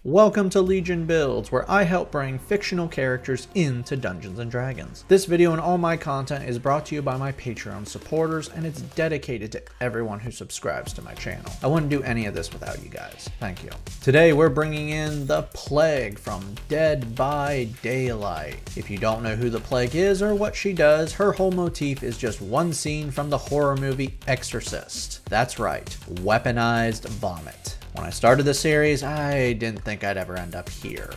Welcome to Legion Builds, where I help bring fictional characters into Dungeons & Dragons. This video and all my content is brought to you by my Patreon supporters, and it's dedicated to everyone who subscribes to my channel. I wouldn't do any of this without you guys. Thank you. Today we're bringing in the Plague from Dead by Daylight. If you don't know who the Plague is or what she does, her whole motif is just one scene from the horror movie Exorcist. That's right, weaponized vomit. When I started the series, I didn't think I'd ever end up here.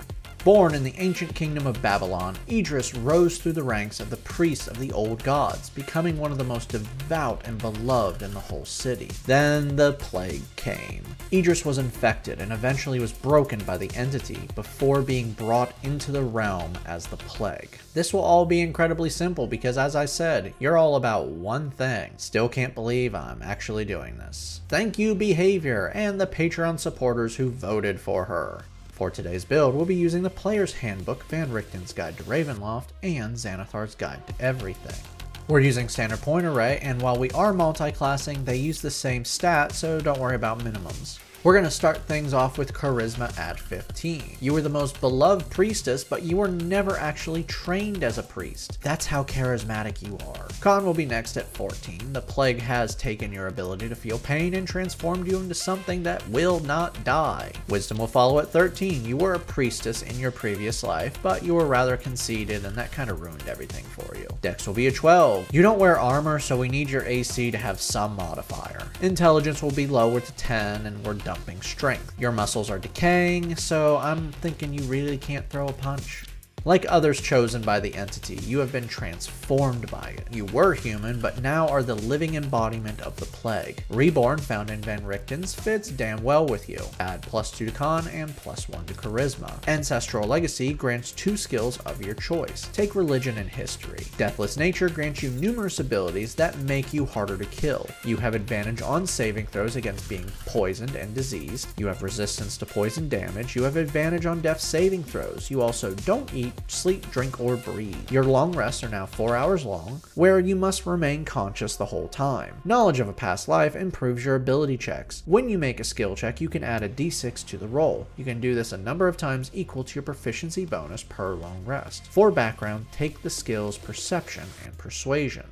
Born in the ancient kingdom of Babylon, Idris rose through the ranks of the priests of the old gods, becoming one of the most devout and beloved in the whole city. Then the plague came. Idris was infected and eventually was broken by the entity before being brought into the realm as the plague. This will all be incredibly simple because, as I said, you're all about one thing. Still can't believe I'm actually doing this. Thank you, Behavior, and the Patreon supporters who voted for her. For today's build, we'll be using the Player's Handbook, Van Richten's Guide to Ravenloft, and Xanathar's Guide to Everything. We're using standard point array, and while we are multi-classing, they use the same stat, so don't worry about minimums. We're going to start things off with Charisma at 15. You were the most beloved priestess, but you were never actually trained as a priest. That's how charismatic you are. Con will be next at 14. The plague has taken your ability to feel pain and transformed you into something that will not die. Wisdom will follow at 13. You were a priestess in your previous life, but you were rather conceited, and that kind of ruined everything for you. Dex will be a 12. You don't wear armor, so we need your AC to have some modifier. Intelligence will be lower to 10, and we're dumping strength. Your muscles are decaying, so I'm thinking you really can't throw a punch. Like others chosen by the entity, you have been transformed by it. You were human, but now are the living embodiment of the plague. Reborn, found in Van Richten's, fits damn well with you. Add +2 to con and +1 to charisma. Ancestral Legacy grants 2 skills of your choice. Take religion and history. Deathless Nature grants you numerous abilities that make you harder to kill. You have advantage on saving throws against being poisoned and diseased. You have resistance to poison damage. You have advantage on death saving throws. You also don't eat, sleep, drink, or breathe. Your long rests are now 4 hours long, where you must remain conscious the whole time. Knowledge of a past life improves your ability checks. When you make a skill check, you can add a d6 to the roll. You can do this a number of times equal to your proficiency bonus per long rest. For background, take the skills Perception and Persuasion.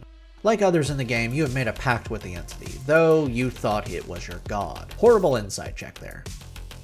Like others in the game, you have made a pact with the entity, though you thought it was your god. Horrible insight check there.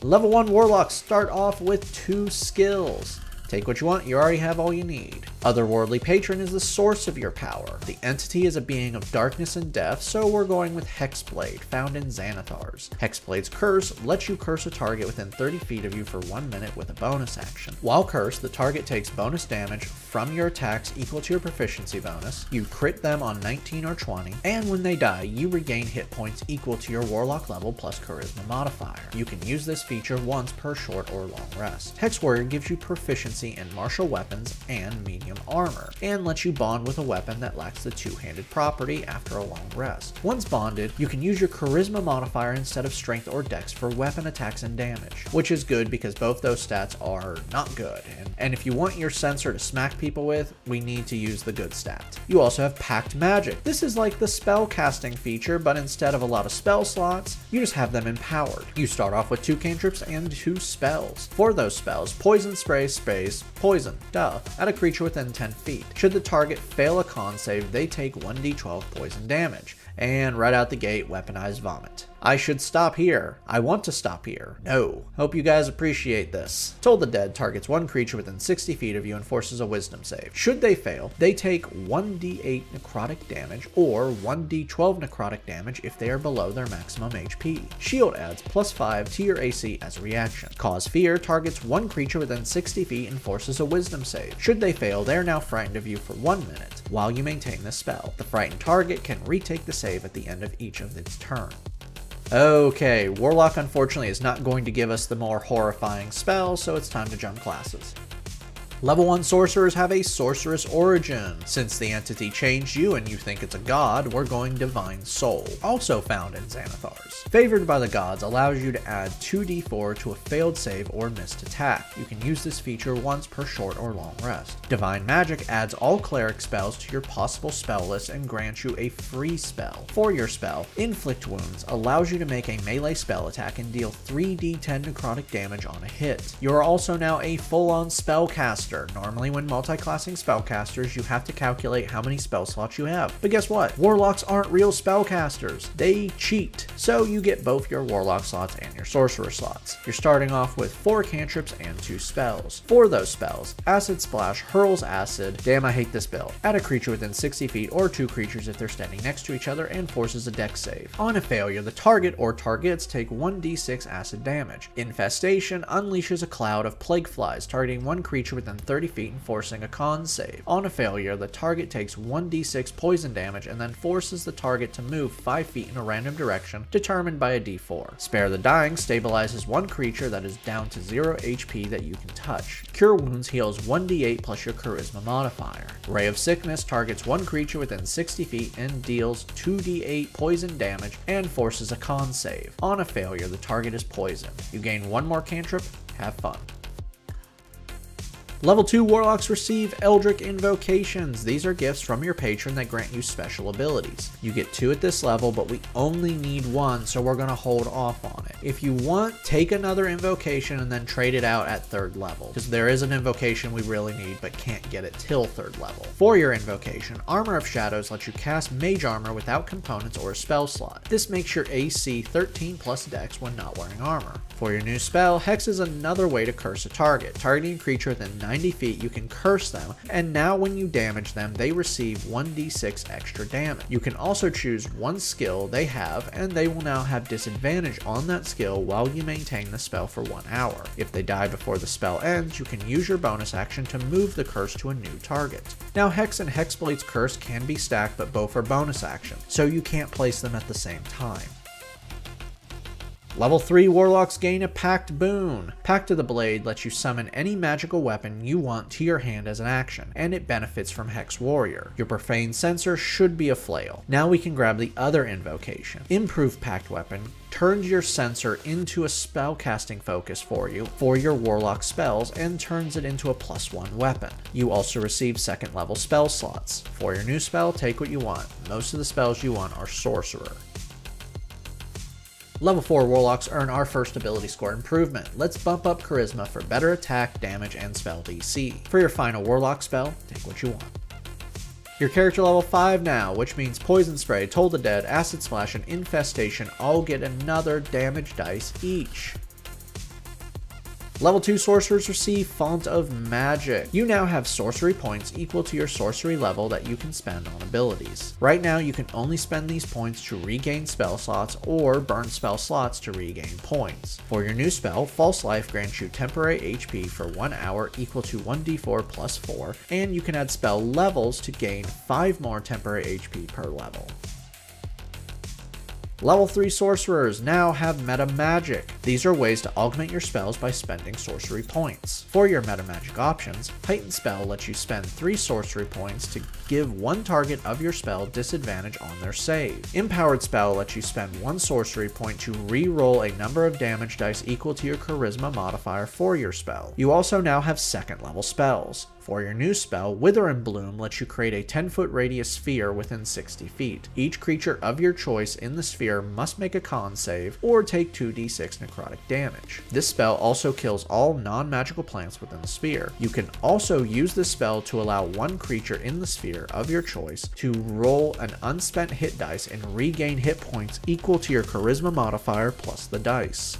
Level 1 Warlocks start off with 2 skills. Take what you want, you already have all you need. Otherworldly Patron is the source of your power. The entity is a being of darkness and death, so we're going with Hexblade, found in Xanathar's. Hexblade's curse lets you curse a target within 30 feet of you for 1 minute with a bonus action. While cursed, the target takes bonus damage from your attacks equal to your proficiency bonus. You crit them on 19 or 20, and when they die, you regain hit points equal to your Warlock level plus Charisma modifier. You can use this feature once per short or long rest. Hex Warrior gives you proficiency in martial weapons and medium armor, and lets you bond with a weapon that lacks the two-handed property after a long rest. Once bonded, you can use your charisma modifier instead of strength or dex for weapon attacks and damage, which is good because both those stats are not good, and if you want your sensor to smack people with, we need to use the good stat. You also have Pact Magic. This is like the spell casting feature, but instead of a lot of spell slots, you just have them empowered. You start off with 2 cantrips and 2 spells. For those spells, Poison Spray sprays poison, at a creature within 10 feet. Should the target fail a con save, they take 1d12 poison damage. And right out the gate, Weaponized Vomit. I should stop here. I want to stop here. No. Hope you guys appreciate this. Toll the Dead targets 1 creature within 60 feet of you and forces a wisdom save. Should they fail, they take 1d8 necrotic damage or 1d12 necrotic damage if they are below their maximum HP. Shield adds +5 to your AC as a reaction. Cause Fear targets 1 creature within 60 feet and forces a wisdom save. Should they fail, they are now frightened of you for 1 minute while you maintain this spell. The frightened target can retake the save at the end of each of its turn. Okay, Warlock unfortunately is not going to give us the more horrifying spell, so it's time to jump classes. Level 1 sorcerers have a sorceress origin. Since the entity changed you and you think it's a god, we're going Divine Soul, also found in Xanathars. Favored by the gods allows you to add 2d4 to a failed save or missed attack. You can use this feature once per short or long rest. Divine Magic adds all cleric spells to your possible spell list and grants you a free spell. For your spell, Inflict Wounds allows you to make a melee spell attack and deal 3d10 necrotic damage on a hit. You are also now a full-on spellcaster. Normally when multi-classing spellcasters, you have to calculate how many spell slots you have. But guess what? Warlocks aren't real spellcasters. They cheat. So you get both your Warlock slots and your Sorcerer slots. You're starting off with 4 cantrips and 2 spells. For those spells, Acid Splash hurls acid. Damn, I hate this build. At a creature within 60 feet or 2 creatures if they're standing next to each other and forces a dex save. On a failure, the target or targets take 1d6 acid damage. Infestation unleashes a cloud of plague flies targeting one creature within 30 feet and forcing a con save. On a failure, the target takes 1d6 poison damage and then forces the target to move 5 feet in a random direction determined by a d4. Spare the Dying stabilizes one creature that is down to 0 HP that you can touch. Cure Wounds heals 1d8 plus your charisma modifier. Ray of Sickness targets one creature within 60 feet and deals 2d8 poison damage and forces a con save. On a failure, the target is poisoned. You gain 1 more cantrip. Have fun. Level 2 Warlocks receive Eldritch Invocations. These are gifts from your patron that grant you special abilities. You get 2 at this level, but we only need 1, so we're going to hold off on it. If you want, take another invocation and then trade it out at 3rd level, because there is an invocation we really need but can't get it till 3rd level. For your invocation, Armor of Shadows lets you cast Mage Armor without components or a spell slot. This makes your AC 13 plus Dex when not wearing armor. For your new spell, Hex is another way to curse a target. Targeting a creature within 90 feet, you can curse them, and now when you damage them, they receive 1d6 extra damage. You can also choose one skill they have, and they will now have disadvantage on that skill while you maintain the spell for 1 hour. If they die before the spell ends, you can use your bonus action to move the curse to a new target. Now Hex and Hexblade's curse can be stacked, but both are bonus action, so you can't place them at the same time. Level 3 Warlocks gain a Pact Boon. Pact of the Blade lets you summon any magical weapon you want to your hand as an action, and it benefits from Hex Warrior. Your Profane Censer should be a flail. Now we can grab the other invocation. Improved Pact Weapon turns your Censer into a spellcasting focus for you for your Warlock spells and turns it into a +1 weapon. You also receive 2nd level spell slots. For your new spell, take what you want. Most of the spells you want are Sorcerer. Level 4 Warlocks earn our first ability score improvement. Let's bump up Charisma for better attack, damage, and spell DC. For your final Warlock spell, take what you want. Your character level 5 now, which means Poison Spray, Toll the Dead, Acid Splash, and Infestation all get another damage dice each. Level 2 Sorcerers receive Font of Magic. You now have sorcery points equal to your sorcery level that you can spend on abilities. Right now you can only spend these points to regain spell slots or burn spell slots to regain points. For your new spell, False Life grants you temporary HP for 1 hour equal to 1d4 plus 4, and you can add spell levels to gain 5 more temporary HP per level. Level 3 Sorcerers now have Meta Magic. These are ways to augment your spells by spending sorcery points. For your Meta Magic options, Heightened Spell lets you spend 3 sorcery points to give one target of your spell disadvantage on their save. Empowered Spell lets you spend 1 sorcery point to re-roll a number of damage dice equal to your Charisma modifier for your spell. You also now have 2nd level spells. For your new spell, Wither and Bloom lets you create a 10-foot radius sphere within 60 feet. Each creature of your choice in the sphere must make a con save or take 2d6 necrotic damage. This spell also kills all non-magical plants within the sphere. You can also use this spell to allow one creature in the sphere of your choice to roll an unspent hit dice and regain hit points equal to your charisma modifier plus the dice.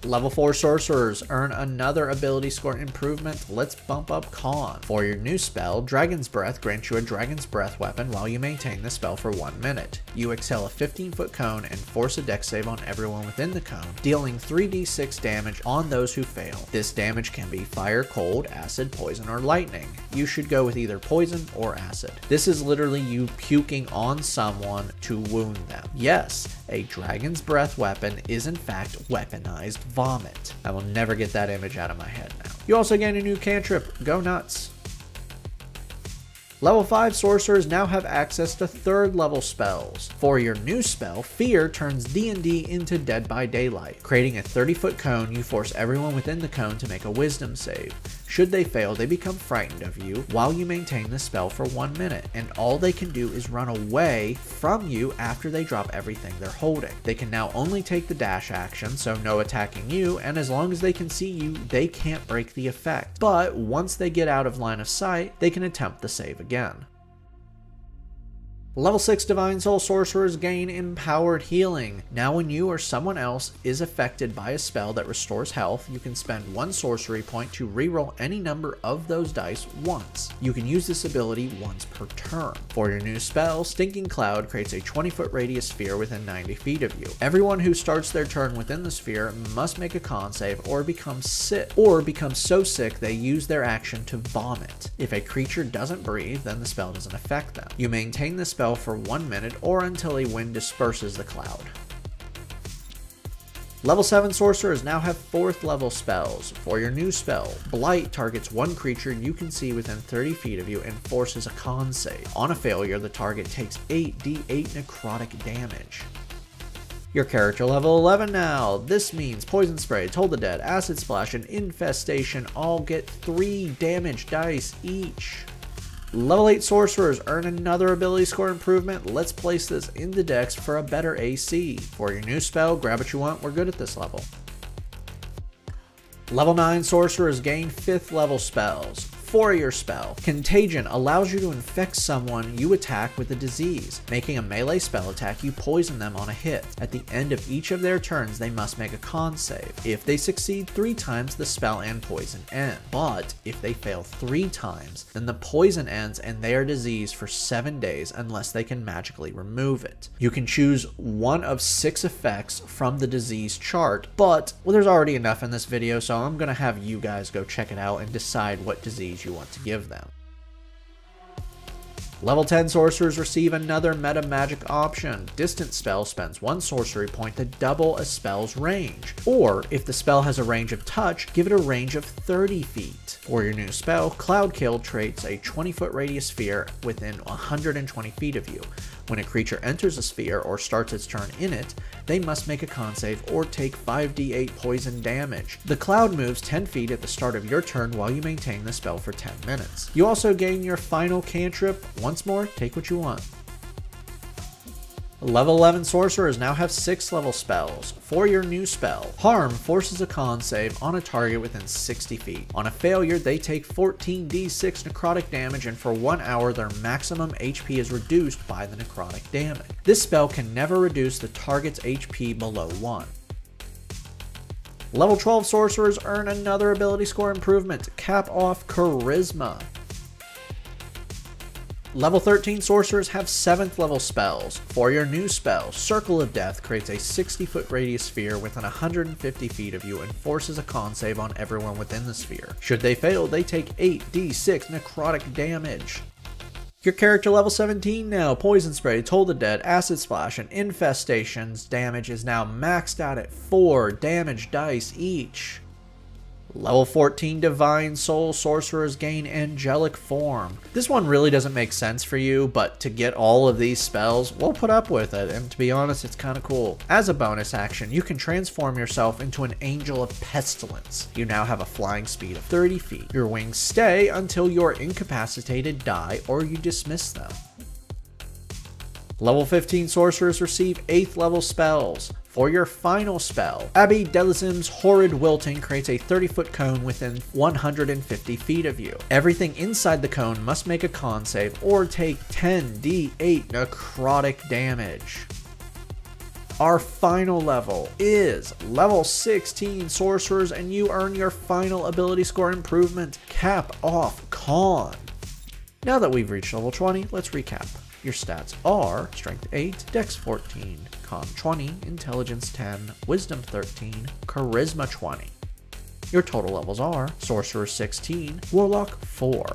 Level 4 Sorcerers earn another ability score improvement. Let's bump up Con. For your new spell, Dragon's Breath grants you a Dragon's Breath weapon while you maintain the spell for 1 minute. You exhale a 15-foot cone and force a dex save on everyone within the cone, dealing 3d6 damage on those who fail. This damage can be fire, cold, acid, poison, or lightning. You should go with either poison or acid. This is literally you puking on someone to wound them. Yes, a Dragon's Breath weapon is in fact weaponized vomit. I will never get that image out of my head now. You also gain a new cantrip, Go Nuts. Level 5 sorcerers now have access to 3rd level spells. For your new spell, Fear turns D&D into Dead by Daylight. Creating a 30-foot cone, you force everyone within the cone to make a wisdom save. Should they fail, they become frightened of you while you maintain the spell for 1 minute, and all they can do is run away from you after they drop everything they're holding. They can now only take the dash action, so no attacking you, and as long as they can see you, they can't break the effect. But once they get out of line of sight, they can attempt the save again. Level 6 Divine Soul Sorcerers gain Empowered Healing. Now when you or someone else is affected by a spell that restores health, you can spend 1 sorcery point to reroll any number of those dice once. You can use this ability once per turn. For your new spell, Stinking Cloud creates a 20-foot radius sphere within 90 feet of you. Everyone who starts their turn within the sphere must make a con save or become so sick they use their action to vomit. If a creature doesn't breathe, then the spell doesn't affect them. You maintain the spell for 1 minute or until a wind disperses the cloud. Level 7 sorcerers now have 4th level spells. For your new spell, Blight targets 1 creature you can see within 30 feet of you and forces a con save. On a failure, the target takes 8d8 necrotic damage. Your character level 11 now. This means Poison Spray, Toll the Dead, Acid Splash, and Infestation all get 3 damage dice each. Level 8 sorcerers earn another ability score improvement. Let's place this in the dex for a better AC. For your new spell, Grab What You Want, we're good at this level. Level 9 sorcerers gain 5th level spells. For your spell, Contagion allows you to infect someone you attack with a disease. Making a melee spell attack, you poison them on a hit. At the end of each of their turns, they must make a con save. If they succeed 3 times, the spell and poison end. But if they fail 3 times, then the poison ends and they are diseased for 7 days unless they can magically remove it. You can choose one of 6 effects from the disease chart, but there's already enough in this video, so I'm gonna have you guys go check it out and decide what disease you want to give them. Level 10 sorcerers receive another meta magic option. Distant spell spends 1 sorcery point to double a spell's range. Or, if the spell has a range of touch, give it a range of 30 feet. For your new spell, Cloud Kill creates a 20-foot radius sphere within 120 feet of you. When a creature enters a sphere or starts its turn in it, they must make a con save or take 5d8 poison damage. The cloud moves 10 feet at the start of your turn while you maintain the spell for 10 minutes. You also gain your final cantrip. Once more, take what you want. Level 11 sorcerers now have 6th level spells. For your new spell, Harm forces a con save on a target within 60 feet. On a failure, they take 14d6 necrotic damage, and for 1 hour their maximum HP is reduced by the necrotic damage. This spell can never reduce the target's HP below 1. Level 12 sorcerers earn another ability score improvement, Cap Off Charisma. Level 13 sorcerers have 7th level spells. For your new spell, Circle of Death creates a 60-foot radius sphere within 150 feet of you and forces a con save on everyone within the sphere. Should they fail, they take 8d6 necrotic damage. Your character level 17 now. Poison Spray, Toll the Dead, Acid Splash, and Infestation's damage is now maxed out at 4 damage dice each. Level 14 Divine Soul sorcerers gain Angelic Form. This one really doesn't make sense for you, but to get all of these spells, we'll put up with it, and to be honest, it's kind of cool. As a bonus action, you can transform yourself into an Angel of Pestilence. You now have a flying speed of 30 feet. Your wings stay until you're incapacitated, die, or you dismiss them. Level 15 sorcerers receive 8th level spells. For your final spell, Abby Delizim's Horrid Wilting creates a 30-foot cone within 150 feet of you. Everything inside the cone must make a con save or take 10d8 necrotic damage. Our final level is level 16 sorcerers, and you earn your final ability score improvement, Cap Off Con. Now that we've reached level 20, let's recap. Your stats are Strength 8, Dex 14, Con 20, Intelligence 10, Wisdom 13, Charisma 20. Your total levels are Sorcerer 16, Warlock 4.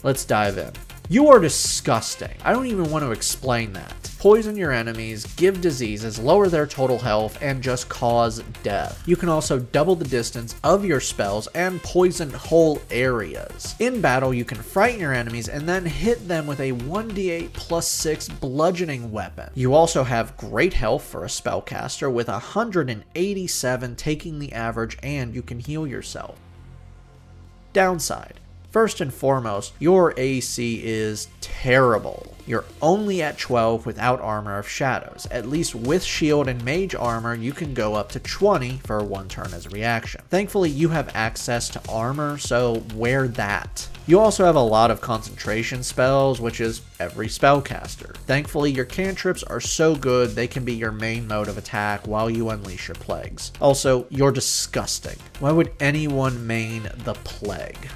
Let's dive in. You are disgusting. I don't even want to explain that. poison your enemies, give diseases, lower their total health, and just cause death. You can also double the distance of your spells and poison whole areas. In battle, you can frighten your enemies and then hit them with a 1d8 plus 6 bludgeoning weapon. You also have great health for a spellcaster with 187 taking the average, and you can heal yourself. Downside. First and foremost, your AC is terrible. You're only at 12 without Armor of Shadows. At least with shield and mage armor, you can go up to 20 for one turn as a reaction. Thankfully, you have access to armor, so wear that. You also have a lot of concentration spells, which is every spellcaster. Thankfully, your cantrips are so good they can be your main mode of attack while you unleash your plagues. Also, you're disgusting. Why would anyone main the plague?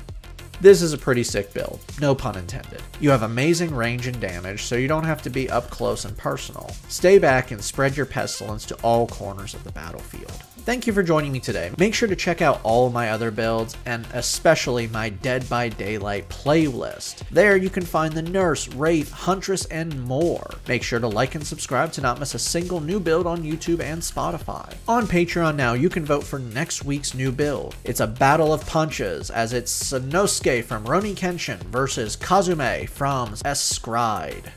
This is a pretty sick build, no pun intended. You have amazing range and damage, so you don't have to be up close and personal. Stay back and spread your pestilence to all corners of the battlefield. Thank you for joining me today. Make sure to check out all of my other builds, and especially my Dead by Daylight playlist. There you can find the Nurse, Wraith, Huntress, and more. Make sure to like and subscribe to not miss a single new build on YouTube and Spotify. On Patreon now, you can vote for next week's new build. It's a battle of punches, as it's Sanosuke from Rurouni Kenshin versus Kazume from Escride.